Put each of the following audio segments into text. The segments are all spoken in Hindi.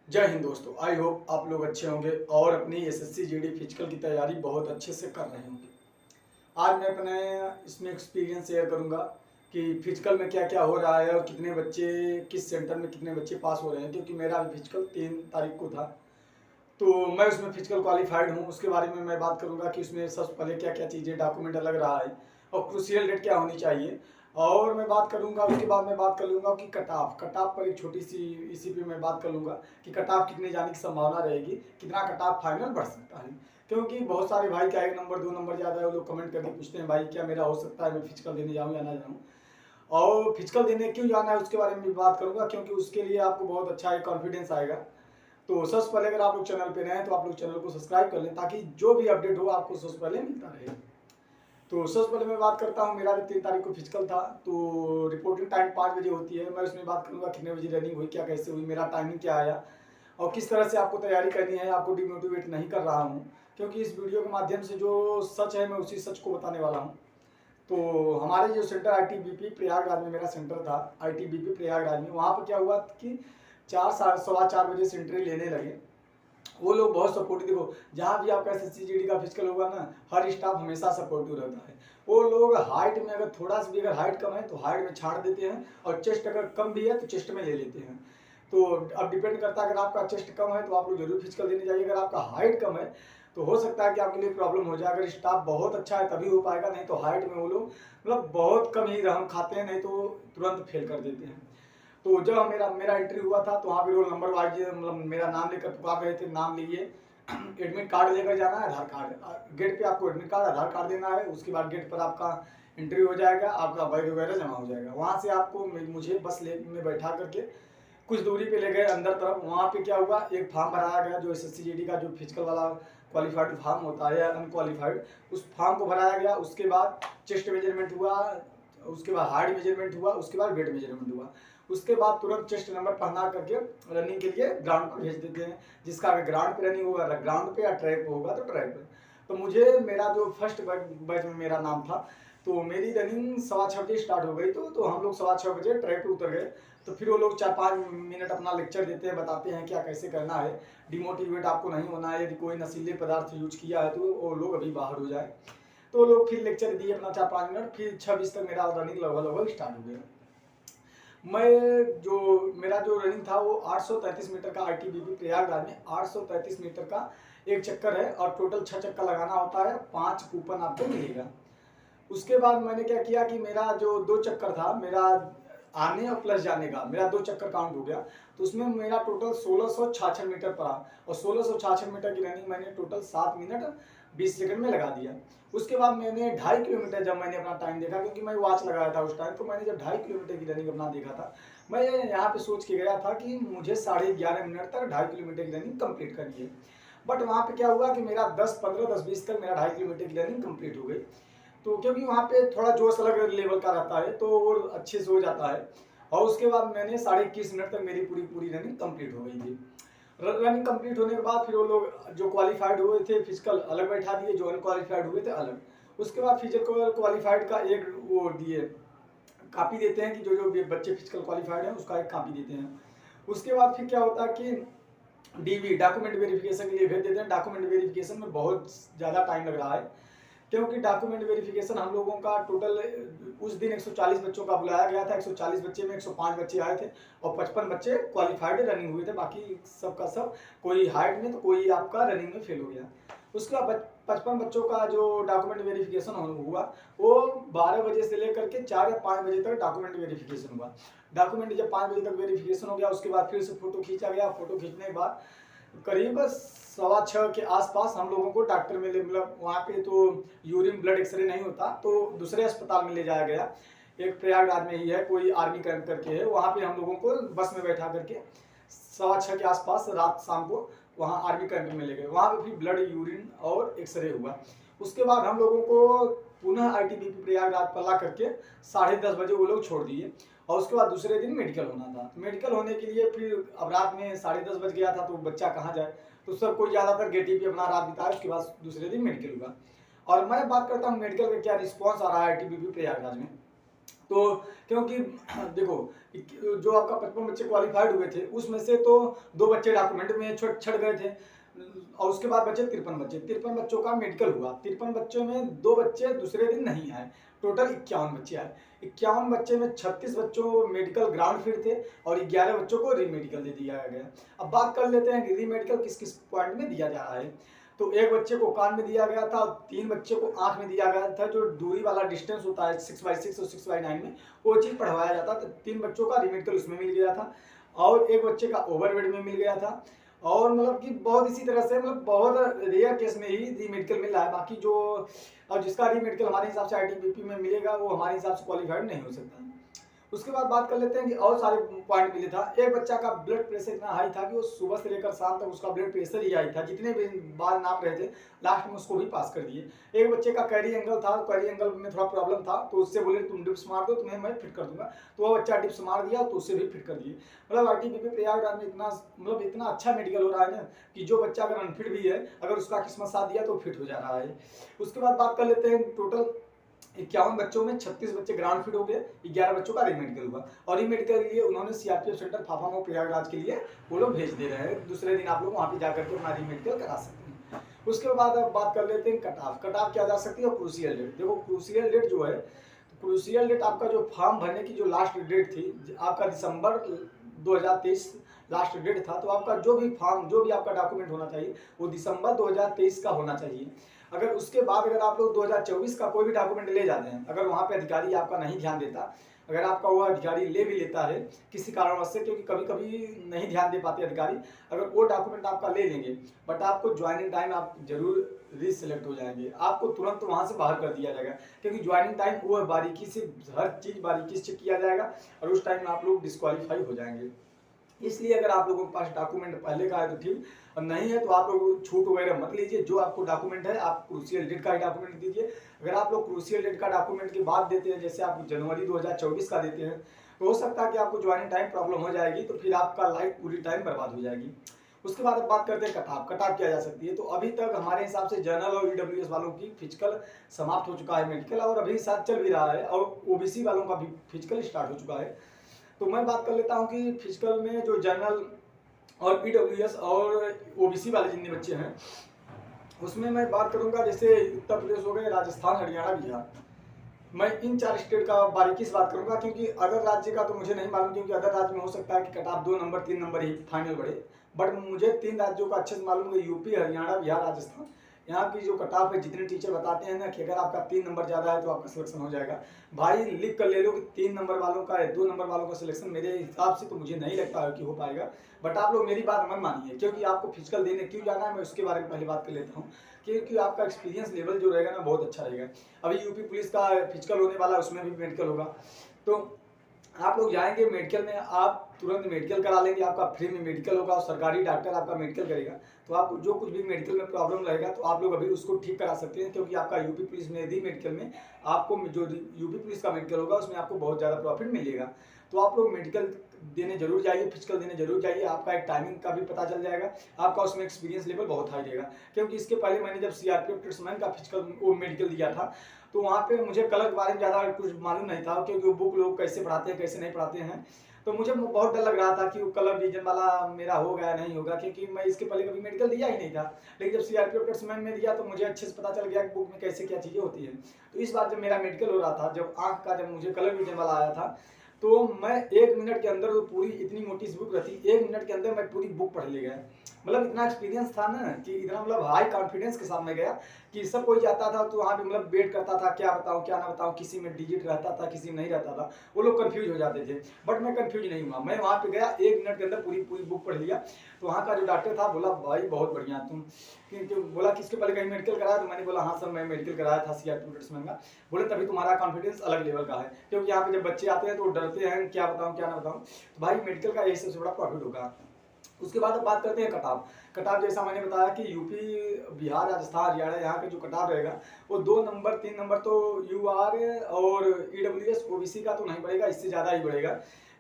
जय हिंद दोस्तों। आई होप आप लोग अच्छे होंगे और अपनी एसएससी जीडी फिजिकल की तैयारी बहुत अच्छे से कर रहे होंगे। आज मैं अपने इसमें एक्सपीरियंस शेयर करूंगा कि फिजिकल में क्या क्या हो रहा है और कितने बच्चे किस सेंटर में कितने बच्चे पास हो रहे हैं, क्योंकि मेरा अभी फिजिकल 3 तारीख को था। तो मैं उसमें फिजिकल क्वालिफाइड हूँ। उसके बारे में मैं बात करूंगा कि उसमें सबसे पहले क्या क्या चीज़ें डॉक्यूमेंट लग रहा है और क्रूशियल डेट क्या होनी चाहिए। और मैं बात करूंगा, उसके बाद मैं बात कर लूँगा कि कट ऑफ पर एक छोटी सी इसी पे मैं बात कर लूँगा कि कट ऑफ कितने जाने की संभावना रहेगी, कितना कट ऑफ फाइनल बढ़ सकता है। क्योंकि बहुत सारे भाई क्या 1 नंबर 2 नंबर ज़्यादा है, वो लोग कमेंट करके पूछते हैं भाई क्या मेरा हो सकता है, मैं फिजिकल देने जाऊँ या ना जाऊँ। और फिजिकल देने क्यों जाना है उसके बारे में भी बात करूंगा, क्योंकि उसके लिए आपको बहुत अच्छा एक कॉन्फिडेंस आएगा। तो सबसे पहले अगर आप लोग चैनल पे नए हैं तो आप लोग चैनल को सब्सक्राइब कर लें ताकि जो भी अपडेट हो आपको सबसे पहले मिलता रहे। तो सबसे पहले मैं बात करता हूँ, मेरा भी 3 तारीख को फिजिकल था। तो रिपोर्टिंग टाइम 5 बजे होती है। मैं उसमें बात करूँगा कितने बजे रनिंग हुई, क्या कैसे हुई, मेरा टाइमिंग क्या आया और किस तरह से आपको तैयारी करनी है। आपको डिमोटिवेट नहीं कर रहा हूँ, क्योंकि इस वीडियो के माध्यम से जो सच है मैं उसी सच को बताने वाला हूँ। तो हमारे जो सेंटर आईटीबीपी प्रयागराज में मेरा सेंटर था, आईटीबीपी प्रयागराज में, वहाँ पर क्या हुआ कि 4 साढ़े 4 बजे से एंट्री लेने लगे। वो लोग बहुत सपोर्टिव। देखो, जहाँ भी आपका एसएससी जीडी का फिजिकल होगा ना, हर स्टाफ हमेशा सपोर्टिव रहता है। वो लोग हाइट में अगर थोड़ा सा भी अगर हाइट कम है तो हाइट में छाड़ देते हैं, और चेस्ट अगर कम भी है तो चेस्ट में ले लेते हैं। तो अब डिपेंड करता है, अगर आपका चेस्ट कम है तो आप लोग जरूर फिजिकल देने जाइए। अगर आपका हाइट कम है तो हो सकता है कि आपके लिए प्रॉब्लम हो जाए। अगर स्टाफ बहुत अच्छा है तभी हो पाएगा, नहीं तो हाइट में वो लोग मतलब बहुत कम ही रहम खाते हैं, नहीं तो तुरंत फेल कर देते हैं। तो जब मेरा मेरा एंट्री हुआ था तो वहाँ पे रोल नंबर वाइज मतलब मेरा नाम लेकर पुकार रहे थे, नाम लिए, एडमिट कार्ड लेकर जाना है, आधार कार्ड गेट पे आपको एडमिट कार्ड आधार कार्ड देना है। उसके बाद गेट पर आपका एंट्री हो जाएगा, आपका बैग वगैरह जमा हो जाएगा। वहाँ से आपको मुझे बस ले में बैठा करके कुछ दूरी पे ले गए अंदर तरफ। वहाँ पे क्या हुआ, एक फॉर्म भराया गया जो एसएससी जीडी का जो फिजिकल वाला क्वालिफाइड फॉर्म होता है या अनक्वालिफाइड, उस फॉर्म को भराया गया। उसके बाद चेस्ट मेजरमेंट हुआ, उसके बाद हार्ट मेजरमेंट हुआ, उसके बाद वेट मेजरमेंट हुआ। उसके बाद तुरंत चेस्ट नंबर पहना करके रनिंग के लिए ग्राउंड पर भेज देते हैं। जिसका अगर ग्राउंड पे रनिंग होगा ग्राउंड पे, या ट्रैक पे होगा तो ट्रैक पे। तो मुझे मेरा जो फर्स्ट बैच में मेरा नाम था, तो मेरी रनिंग 6:15 स्टार्ट हो गई। तो हम लोग 6:15 ट्रैक पे उतर गए। तो फिर वो लोग 4-5 मिनट अपना लेक्चर देते हैं, बताते हैं क्या कैसे करना है। डिमोटिवेट आपको नहीं होना है। यदि कोई नशीले पदार्थ यूज किया है तो वो लोग अभी बाहर हो जाए। तो लोग फिर लेक्चर दिए अपना 4-5 मिनट, फिर 6:20 तक मेरा रनिंग लगभग स्टार्ट हो गया। मैं जो मेरा जो रनिंग था वो 833 मीटर का, आईटीबीपी प्रयागराज में 833 मीटर का एक चक्कर है और टोटल 6 चक्कर लगाना होता है। 5 कूपन आपको मिलेगा। उसके बाद मैंने क्या किया कि मेरा जो 2 चक्कर था, मेरा आने और प्लस जाने का, मेरा 2 चक्कर काउंट हो गया। तो उसमें मेरा टोटल 1666 मीटर पड़ा, और 1666 मीटर की रनिंग मैंने टोटल 7 मिनट 20 सेकंड में लगा दिया। उसके बाद मैंने 2.5 किलोमीटर जब मैंने अपना टाइम देखा, क्योंकि मैं वॉच लगाया था उस टाइम, तो मैंने जब 2.5 किलोमीटर की रनिंग अपना देखा था, मैं यहाँ पे सोच के गया था कि मुझे 11:30 मिनट तक 2.5 किलोमीटर की रनिंग कंप्लीट करनी है। बट वहाँ पे क्या हुआ कि मेरा 10:15 10:20 तक मेरा 2.5 किलोमीटर की रनिंग कंप्लीट हो गई। तो क्योंकि वहाँ पे थोड़ा जोश अलग लेवल का रहता है तो वो अच्छे से हो जाता है। और उसके बाद मैंने 21.5 मिनट तक मेरी पूरी रनिंग कंप्लीट हो गई थी। रनिंग कंप्लीट होने के बाद फिर वो लोग जो क्वालिफाइड हुए थे फिजिकल अलग बैठा दिए, जो अनक्वालिफाइड हुए थे अलग। उसके बाद फिजिकल क्वालिफाइड का एक वो दिए, कापी देते हैं कि जो जो बच्चे फिजिकल क्वालिफाइड हैं उसका एक कापी देते हैं। उसके बाद फिर क्या होता है कि डीवी डॉक्यूमेंट वेरिफिकेशन के लिए भेज देते हैं। डॉक्यूमेंट वेरिफिकेशन में बहुत ज़्यादा टाइम लग रहा है, क्योंकि डॉक्यूमेंट वेरिफिकेशन हम लोगों का टोटल उस दिन 140 बच्चों का बुलाया गया था। 140 बच्चे में 105 बच्चे आए थे और 55 बच्चे क्वालिफाइड रनिंग हुए थे। बाकी सब का सब, कोई हाइट में तो कोई आपका रनिंग में फेल हो गया। उसके बाद 55 बच्चों का जो डॉक्यूमेंट वेरिफिकेशन हुआ, वो 12 बजे से लेकर के 4 या 5 बजे तक डॉक्यूमेंट वेरिफिकेशन हुआ। डॉक्यूमेंट जब 5 बजे तक वेरिफिकेशन हो गया, उसके बाद फिर से फोटो खींचा गया। फोटो खींचने के बाद करीब 6:15 के आसपास हम लोगों को डॉक्टर में मतलब वहाँ पे तो यूरिन ब्लड एक्सरे नहीं होता, तो दूसरे अस्पताल में ले जाया गया। एक प्रयागराज में ही है, कोई आर्मी कैंप करके है, वहाँ पे हम लोगों को बस में बैठा करके 6:15 के आसपास रात शाम को वहाँ आर्मी कैंप में ले गए। वहाँ पे फिर ब्लड यूरिन और एक्सरे हुआ। उसके बाद हम लोगों को पुनः आईटीबीपी प्रयागराज पर ला करके 10:30 बजे वो लोग छोड़ दिए। और उसके बाद दूसरे दिन मेडिकल होना था। तो मेडिकल होने के लिए फिर अब रात में 10:30 बज गया था, तो बच्चा कहाँ जाए, तो सब कोई ज़्यादातर गेटी पे अपना रात बिताया। उसके बाद दूसरे दिन मेडिकल हुआ। और मैं बात करता हूँ मेडिकल का क्या रिस्पॉन्स आ रहा है आईटीबीपी प्रयागराज में। तो क्योंकि देखो जो आपका 55 बच्चे क्वालिफाइड हुए थे उसमें से तो 2 बच्चे डॉक्यूमेंट में छट गए थे और उसके बाद बचे 53 बच्चों का मेडिकल हुआ। 53 बच्चों में 2 बच्चे दूसरे दिन नहीं आए, टोटल 51 बच्चे आए। 51 बच्चे में 36 बच्चों मेडिकल ग्राउंड फिट थे और 11 बच्चों को रीमेडिकल दे दिया गया। अब बात कर लेते हैं कि रीमेडिकल किस किस पॉइंट में दिया जा रहा है। तो एक बच्चे को कान में दिया गया था और 3 बच्चे को आंख में दिया गया था। जो दूरी वाला डिस्टेंस होता है 6x6 और 6x9 में, वो चीज़ पढ़वाया जाता। तो 3 बच्चों का रीमेडिकल उसमें मिल गया था और एक बच्चे का ओवरवेट में मिल गया था। और मतलब कि बहुत इसी तरह से मतलब बहुत रेयर केस में ही रीमेडिकल मिल रहा है। बाकी जो और जिसका रीमेडिकल हमारे हिसाब से आईटीबीपी में मिलेगा वो हमारे हिसाब से क्वालिफाइड नहीं हो सकता। उसके बाद बात कर लेते हैं कि और सारे पॉइंट मिले था। एक बच्चा का ब्लड प्रेशर इतना हाई था कि वो सुबह से लेकर शाम तक उसका ब्लड प्रेशर ही हाई था, जितने भी बार नाप रहे थे लास्ट में उसको भी पास कर दिए। एक बच्चे का कैरी एंगल था, कैरी एंगल में थोड़ा प्रॉब्लम था तो उससे बोले तुम डिप्स मार दो, तुम्हें मैं फिट कर दूंगा। तो वो बच्चा डिप्स मार दिया तो उससे भी फिट कर दिए। मतलब आईटीबीपी प्रयागराज में इतना अच्छा मेडिकल हो रहा है ना कि जो बच्चा अगर अनफिट भी है, अगर उसका किस्मत साथ दिया तो फिट हो जा रहा है। उसके बाद बात कर लेते हैं टोटल 51 बच्चों में 36 बच्चे ग्राउंड फिट हो गए, 11 बच्चों का रीमेडिकल हुआ और रीमेडिकल के लिए उन्होंने सीआरपीएफ सेंटर फाफामऊ प्रयागराज के लिए वो लोग भेज दे रहे हैं। दूसरे दिन आप लोग वहाँ पे जाकर के अपना रीमेडिकल करा सकते हैं। उसके बाद अब बात कर लेते हैं कट ऑफ क्या जा सकती है और क्रूशियल डेट। देखो क्रूशियल डेट जो है, क्रूशियल डेट आपका जो फॉर्म भरने की जो लास्ट डेट थी आपका दिसंबर 2023 लास्ट डेट था। तो आपका जो भी फॉर्म जो भी आपका डॉक्यूमेंट होना चाहिए वो दिसंबर 2023 का होना चाहिए। अगर उसके बाद अगर आप लोग 2024 का कोई भी डॉक्यूमेंट ले जाते हैं, अगर वहाँ पे अधिकारी आपका नहीं ध्यान देता, अगर आपका वो अधिकारी ले भी लेता है किसी कारणवश से, क्योंकि कभी कभी नहीं ध्यान दे पाते अधिकारी, अगर वो डॉक्यूमेंट आपका ले लेंगे बट आपको ज्वाइनिंग टाइम आप जरूर रीसिलेक्ट हो जाएंगे, आपको तुरंत वहाँ से बाहर कर दिया जाएगा। क्योंकि ज्वाइनिंग टाइम वो बारीकी से हर चीज़ बारीकी से चेक किया जाएगा और उस टाइम में आप लोग डिस्क्वालीफाई हो जाएंगे। इसलिए अगर आप लोगों के पास डॉक्यूमेंट पहले का है तो ठीक, और नहीं है तो आप लोग छूट वगैरह मत लीजिए। जो आपको डॉक्यूमेंट है आप क्रूशियल डेट का ही डॉक्यूमेंट दीजिए। अगर आप लोग क्रूशियल डेट का डॉक्यूमेंट के बाद देते हैं, जैसे आप जनवरी 2024 का देते हैं, तो हो सकता है कि आपको ज्वाइनिंग टाइम प्रॉब्लम हो जाएगी, तो फिर आपका लाइफ पूरी टाइम बर्बाद हो जाएगी। उसके बाद अब बात करते हैं कट ऑफ किया जा सकती है। तो अभी तक हमारे हिसाब से जनरल और ईडब्ल्यूएस वालों की फिजिकल समाप्त हो चुका है मेडिकल, और अभी साथ चल भी रहा है, और ओबीसी वालों का भी फिजिकल स्टार्ट हो चुका है। तो मैं बात कर लेता हूँ कि फिजिकल में जो जनरल और ईडब्ल्यूएस और ओबीसी वाले जितने बच्चे हैं उसमें मैं बात करूंगा, जैसे उत्तर प्रदेश हो गए, राजस्थान, हरियाणा, बिहार। मैं इन 4 स्टेट का बारीकी से बात करूंगा, क्योंकि अदर राज्य का तो मुझे नहीं मालूम, क्योंकि अदर राज्य में हो सकता है कि कट ऑफ 2 नंबर 3 नंबर ही फाइनल बढ़े। बट मुझे 3 राज्यों का अच्छे से मालूम है, यूपी, हरियाणा, बिहार, राजस्थान। यहाँ की जो कट ऑफ है, जितने टीचर बताते हैं ना कि अगर आपका 3 नंबर ज़्यादा है तो आपका सिलेक्शन हो जाएगा। भाई लिख कर ले लो कि 3 नंबर वालों का है, 2 नंबर वालों का सिलेक्शन मेरे हिसाब से तो मुझे नहीं लगता है कि हो पाएगा। बट आप लोग मेरी बात मत मानिए, क्योंकि आपको फिजिकल देने क्यों जाना है मैं उसके बारे में पहले बात कर लेता हूँ। क्योंकि आपका एक्सपीरियंस लेवल जो रहेगा ना बहुत अच्छा रहेगा। अभी यूपी पुलिस का फिजिकल होने वाला है, उसमें भी मेडिकल होगा। तो आप लोग जाएंगे मेडिकल में, आप तुरंत मेडिकल करा लेंगे, आपका फ्री में मेडिकल होगा और सरकारी डॉक्टर आपका मेडिकल करेगा। तो आप जो कुछ भी मेडिकल में प्रॉब्लम रहेगा तो आप लोग अभी उसको ठीक करा सकते हैं, क्योंकि आपका यूपी पुलिस में यदि मेडिकल में आपको जो यूपी पुलिस का मेडिकल होगा उसमें आपको बहुत ज़्यादा प्रॉफिट मिलेगा। तो आप लोग मेडिकल देने जरूर जाइए, फिजिकल देने जरूर जाइए। आपका एक टाइमिंग का भी पता चल जाएगा, आपका उसमें एक्सपीरियंस लेवल बहुत हाई रहेगा। क्योंकि इसके पहले मैंने जब सीआरपीएफ ट्रेड्समैन का फिजिकल वो मेडिकल दिया था तो वहाँ पे मुझे कलर के बारे में ज़्यादा कुछ मालूम नहीं था, क्योंकि वो बुक लोग कैसे पढ़ाते हैं कैसे नहीं पढ़ाते हैं। तो मुझे बहुत डर लग रहा था कि वो कलर विजन वाला मेरा होगा या नहीं होगा, क्योंकि मैं इसके पहले कभी मेडिकल दिया ही नहीं था। लेकिन जब सीआरपीएफ ट्रेड्समैन में दिया तो मुझे अच्छे से पता चल गया कि बुक में कैसे क्या चीज़ें होती हैं। तो इस बार जब मेरा मेडिकल हो रहा था, जब आँख का जब मुझे कलर विजन वाला आया था, तो मैं 1 मिनट के अंदर पूरी इतनी मोटी बुक रहती, 1 मिनट के अंदर मैं पूरी बुक पढ़ ले गया। मतलब इतना एक्सपीरियंस था ना कि इतना मतलब हाई कॉन्फिडेंस के साथ में गया कि सब कोई जाता था तो वहाँ पे मतलब वेट करता था, क्या बताऊँ क्या ना बताऊँ, किसी में डिजिट रहता था किसी में नहीं रहता था, वो लोग कंफ्यूज हो जाते थे। बट मैं कंफ्यूज नहीं हुआ, मैं वहाँ पे गया 1 मिनट के अंदर पूरी बुक पढ़ लिया। तो वहाँ का जो डॉक्टर था बोला भाई बहुत बढ़िया तुम, क्योंकि बोला कि इसके पहले कहीं मेडिकल कराया, तो मैंने बोला हाँ सर मैं मेडिकल कराया था सीआरपीएफ ट्रेड्समैन का। बोले तभी तुम्हारा कॉन्फिडेंस अलग लेवल का है, क्योंकि यहाँ पे जब बच्चे आते हैं तो डरते हैं क्या बताऊँ क्या ना बताऊँ। तो भाई मेडिकल का यही सबसे बड़ा प्रॉफिट होगा। उसके बाद अब बात करते हैं कट ऑफ जैसा मैंने बताया कि यूपी, बिहार, राजस्थान, हरियाणा यहाँ के जो कट ऑफ रहेगा वो 2 नंबर 3 नंबर तो यूआर और ईडब्ल्यूएस ओबीसी का तो नहीं बढ़ेगा, इससे ज़्यादा ही बढ़ेगा।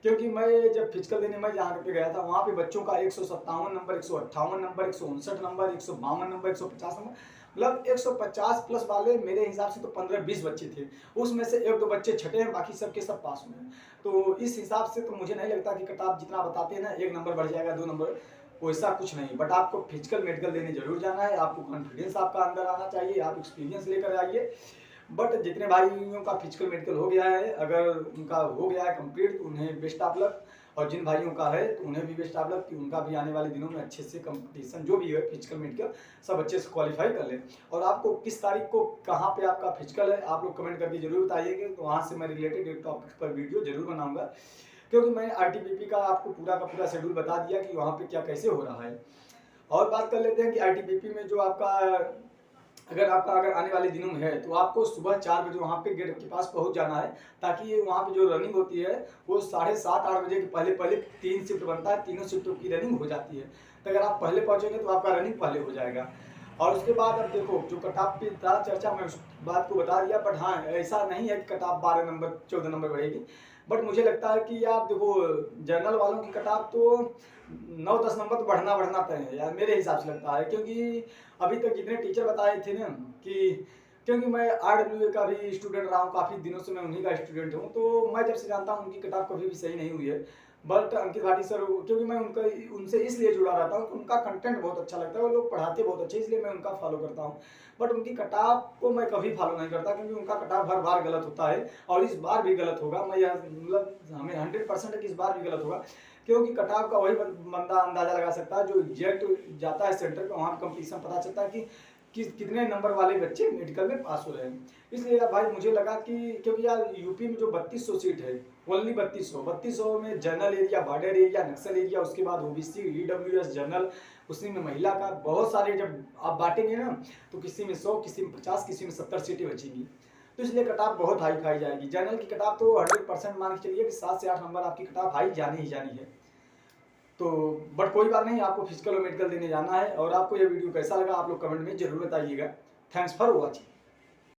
क्योंकि मैं जब फिजिकल देने मैं जहाँ पे गया था वहाँ पे बच्चों का 157 number, 158 number, 159 number, 152 number, 150 number, मतलब 150 प्लस वाले मेरे हिसाब से तो 15-20 बच्चे थे। उसमें से 1-2 बच्चे छठे हैं, बाकी सब के सब पास हुए हैं। तो इस हिसाब से तो मुझे नहीं लगता कि कट ऑफ जितना बताते हैं ना 1 नंबर बढ़ जाएगा, 2 नंबर, वैसा कुछ नहीं। बट आपको फिजिकल मेडिकल देने जरूर जाना है, आपको कॉन्फिडेंस आपका अंदर आना चाहिए, आप एक्सपीरियंस लेकर आइए। बट जितने भाइयों का फिजिकल मेडिकल हो गया है, अगर उनका हो गया है कंप्लीट, तो उन्हें बेस्ट ऑफ लक। और जिन भाइयों का है तो उन्हें भी बेस्ट ऑफ लक कि उनका भी आने वाले दिनों में अच्छे से कंपटीशन जो भी है फिजिकल मेडिकल सब अच्छे से क्वालिफाई कर लें। और आपको किस तारीख को कहाँ पे आपका फिजिकल है आप लोग कमेंट करके जरूर बताइएगा, तो वहाँ से मैं रिलेटेड एक टॉपिक पर वीडियो जरूर बनाऊंगा। क्योंकि मैंने आईटीबीपी का आपको पूरा का पूरा शेड्यूल बता दिया कि वहाँ पे क्या कैसे हो रहा है। और बात कर लेते हैं कि आईटीबीपी में जो आपका अगर आने वाले दिनों में है तो आपको सुबह 4 बजे वहाँ पे गेट के पास पहुँच जाना है, ताकि वहाँ पे जो रनिंग होती है वो 7:30-8 बजे के पहले 3 शिफ्ट बनता है, तीनों शिफ्टों की रनिंग हो जाती है। तो अगर आप पहले पहुँचेंगे तो आपका रनिंग पहले हो जाएगा। और उसके बाद अब देखो जो कट ऑफ की था चर्चा मैं उस बात को बता दिया, बट हाँ ऐसा नहीं है कि कट ऑफ 12 नंबर 14 नंबर बढ़ेगी। बट मुझे लगता है कि यार देखो जनरल वालों की कट ऑफ तो 9-10 नंबर तो बढ़ना तय है यार, मेरे हिसाब से लगता है। क्योंकि अभी तक जितने टीचर बताए थे ना कि, क्योंकि मैं RWA का भी स्टूडेंट रहा हूँ, काफ़ी दिनों से मैं उन्हीं का स्टूडेंट हूँ, तो मैं जब से जानता हूँ उनकी कट ऑफ कभी भी सही नहीं हुई है। बट अंकित भाटी सर, क्योंकि मैं उनसे इसलिए जुड़ा रहता हूँ कि उनका कंटेंट बहुत अच्छा लगता है, वो लोग पढ़ाते बहुत अच्छे, इसलिए मैं उनका फॉलो करता हूँ। बट उनकी कट ऑफ को मैं कभी फॉलो नहीं करता, क्योंकि उनका कट ऑफ हर बार गलत होता है और इस बार भी गलत होगा। मैं यह मतलब हमें 100% है कि इस बार भी गलत होगा, क्योंकि कट ऑफ का वही बंदा अंदाजा लगा सकता है जो एग्जैक्ट जाता है सेंटर पे, वहाँ कंपटीशन पता चलता है कि कितने नंबर वाले बच्चे मेडिकल में पास हो रहे हैं। इसलिए यार भाई मुझे लगा कि क्योंकि यार यूपी में जो 3200 सीट है, ओनली 3200 में जनरल एरिया, बॉर्डर एरिया, नक्सल एरिया, उसके बाद ओबीसी, ईडब्ल्यूएस, जनरल, उसी में महिला का बहुत सारे जब आप बांटेंगे ना तो किसी में 100, किसी में 50, किसी में 70 सीटें बचेंगी। तो इसलिए कट ऑफ बहुत हाई खाई जाएगी। जनरल की कट ऑफ तो 100% मान के चलिए कि 7 से 8 नंबर आपकी कट ऑफ हाई जानी ही जानी है। तो बट कोई बात नहीं, आपको फिजिकल और मेडिकल देने जाना है। और आपको यह वीडियो कैसा लगा आप लोग कमेंट में जरूर बताइएगा। Thanks for watching.